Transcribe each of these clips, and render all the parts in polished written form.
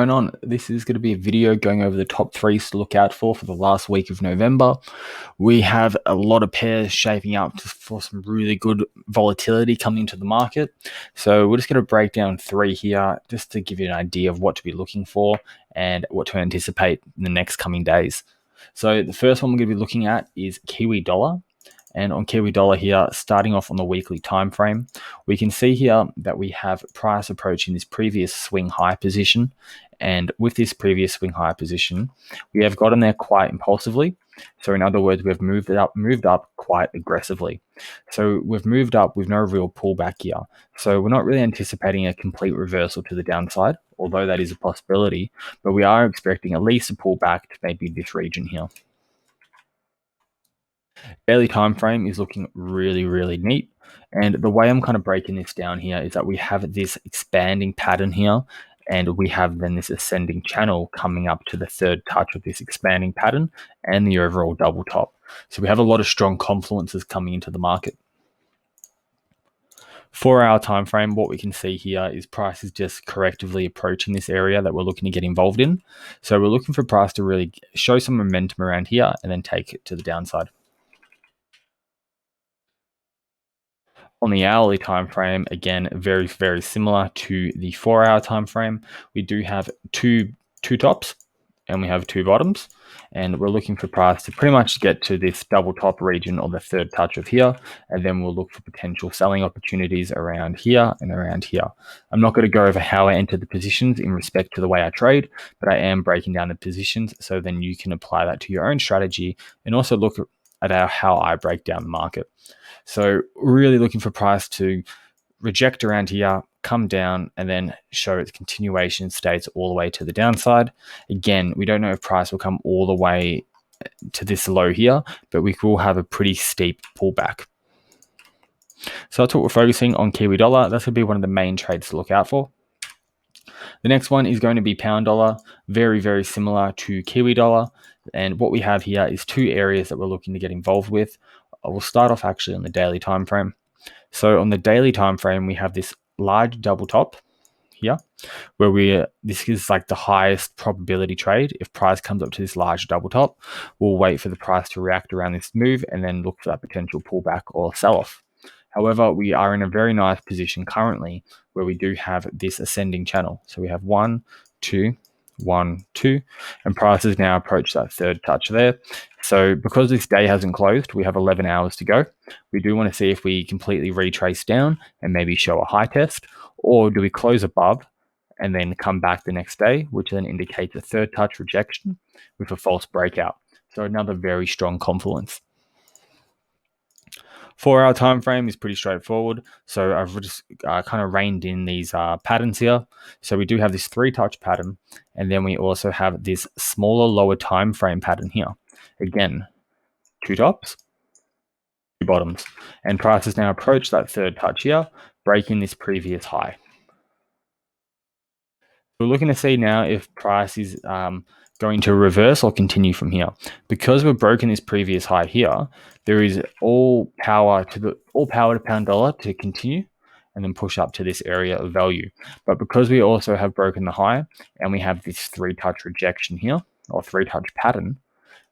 Going on. This is going to be a video going over the top threes to look out for the last week of November. We have a lot of pairs shaping up for some really good volatility coming into the market. So we're just going to break down three here just to give you an idea of what to be looking for and what to anticipate in the next coming days. So the first one we're going to be looking at is Kiwi dollar. And on Kiwi dollar here, starting off on the weekly time frame, we can see here that we have price approaching this previous swing high position. And with this previous swing high position, we have gotten there quite impulsively. So in other words, we've moved up quite aggressively. So we've moved up with no real pullback here. So we're not really anticipating a complete reversal to the downside, although that is a possibility, but we are expecting at least a pullback to maybe this region here. Daily time frame is looking really neat, and the way I'm kind of breaking this down here is that we have this expanding pattern here, and we have then this ascending channel coming up to the third touch of this expanding pattern and the overall double top. So we have a lot of strong confluences coming into the market. 4-hour time frame, what we can see here is price is just correctively approaching this area that we're looking to get involved in. So we're looking for price to really show some momentum around here and then take it to the downside. On the hourly time frame, again, very similar to the 4-hour time frame. We do have two tops and we have two bottoms, and we're looking for price to pretty much get to this double top region or the third touch of here, and then we'll look for potential selling opportunities around here and around here. I'm not going to go over how I enter the positions in respect to the way I trade, but I am breaking down the positions so then you can apply that to your own strategy and also look at how I break down the market. So really looking for price to reject around here, come down, and then show its continuation states all the way to the downside. Again, we don't know if price will come all the way to this low here, but we will have a pretty steep pullback. So that's what we're focusing on Kiwi dollar. That's going to be one of the main trades to look out for. The next one is going to be pound dollar, very similar to Kiwi dollar. And what we have here is two areas that we're looking to get involved with. We'll start off actually on the daily time frame. So on the daily time frame, we have this large double top here, where this is like the highest probability trade. If price comes up to this large double top, we'll wait for the price to react around this move and then look for that potential pullback or sell-off. However, we are in a very nice position currently where we do have this ascending channel. So we have 1, 2, 1, 2, and price has now approached that third touch there. So because this day hasn't closed, we have 11 hours to go. We do want to see if we completely retrace down and maybe show a high test, or do we close above and then come back the next day, which then indicates a third touch rejection with a false breakout. So another very strong confluence. 4-hour time frame is pretty straightforward. So I've just kind of reined in these patterns here. So we do have this 3-touch pattern, and then we also have this smaller, lower time frame pattern here. Again, 2 tops, 2 bottoms, and price has now approached that third touch here, breaking this previous high. We're looking to see now if price is going to reverse or continue from here. Because we've broken this previous high here, there is all power to pound dollar to continue and then push up to this area of value. But because we also have broken the high and we have this 3-touch rejection here, or 3-touch pattern,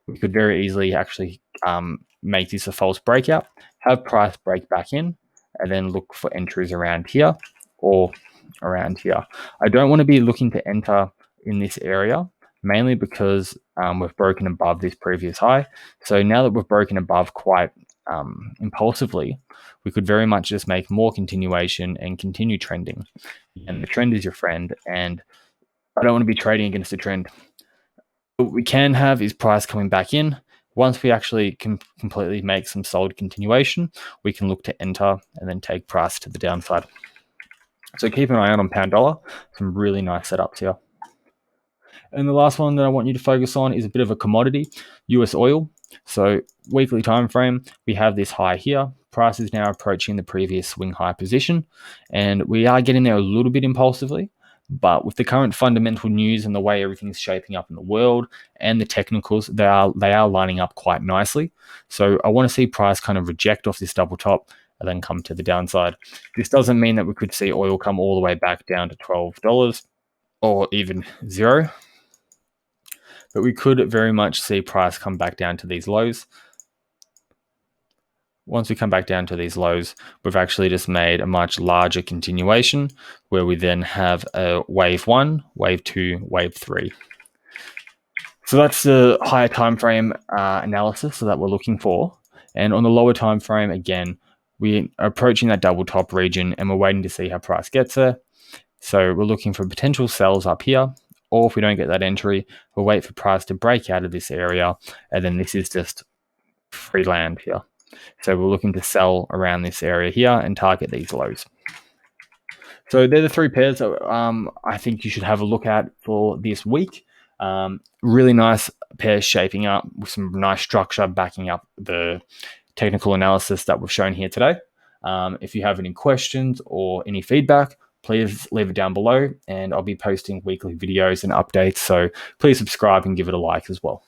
we could very easily actually make this a false breakout, have price break back in, and then look for entries around here or around here. I don't want to be looking to enter in this area, mainly because we've broken above this previous high. So now that we've broken above quite impulsively, we could very much just make more continuation and continue trending. And the trend is your friend, and I don't want to be trading against the trend. What we can have is price coming back in. Once we actually can completely make some solid continuation, we can look to enter and then take price to the downside. So keep an eye out on pound dollar. Some really nice setups here. And the last one that I want you to focus on is a bit of a commodity, US oil. So weekly time frame, we have this high here. Price is now approaching the previous swing high position, and we are getting there a little bit impulsively. But with the current fundamental news and the way everything's shaping up in the world and the technicals, they are lining up quite nicely. So I want to see price kind of reject off this double top and then come to the downside. This doesn't mean that we could see oil come all the way back down to $12. or even 0. But we could very much see price come back down to these lows. Once we come back down to these lows, we've actually just made a much larger continuation where we then have a wave 1, wave 2, wave 3. So that's the higher time frame analysis that we're looking for. And on the lower time frame, again, we are approaching that double top region and we're waiting to see how price gets there. So we're looking for potential sells up here, or if we don't get that entry, we'll wait for price to break out of this area, and then this is just free land here. So we're looking to sell around this area here and target these lows. So they're the 3 pairs that I think you should have a look at for this week. Really nice pairs shaping up with some nice structure backing up the technical analysis that we've shown here today. If you have any questions or any feedback, please leave it down below, and I'll be posting weekly videos and updates. So please subscribe and give it a like as well.